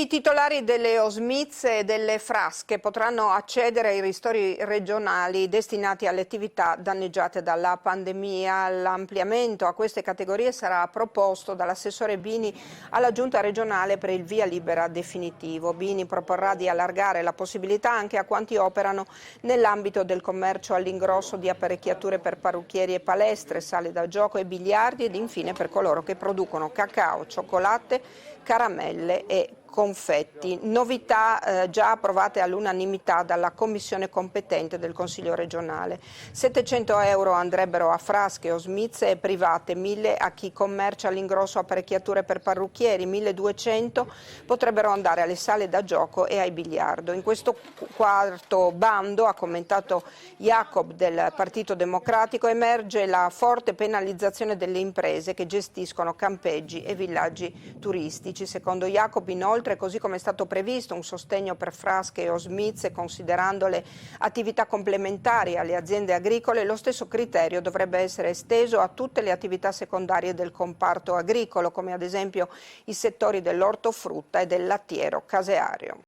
I titolari delle osmize e delle frasche potranno accedere ai ristori regionali destinati alle attività danneggiate dalla pandemia. L'ampliamento a queste categorie sarà proposto dall'assessore Bini alla Giunta regionale per il via libera definitivo. Bini proporrà di allargare la possibilità anche a quanti operano nell'ambito del commercio all'ingrosso di apparecchiature per parrucchieri e palestre, sale da gioco e biliardi ed infine per coloro che producono cacao, cioccolate, caramelle e confetti. Novità già approvate all'unanimità dalla commissione competente del Consiglio regionale. 700 euro andrebbero a frasche o smizze private, 1000 a chi commercia all'ingrosso apparecchiature per parrucchieri, 1200 potrebbero andare alle sale da gioco e ai biliardo. In questo quarto bando, ha commentato Jacob del Partito Democratico, emerge la forte penalizzazione delle imprese che gestiscono campeggi e villaggi turistici. Secondo Jacob, inoltre, così come è stato previsto un sostegno per frasche e osmize considerandole attività complementari alle aziende agricole, lo stesso criterio dovrebbe essere esteso a tutte le attività secondarie del comparto agricolo, come ad esempio i settori dell'ortofrutta e del lattiero caseario.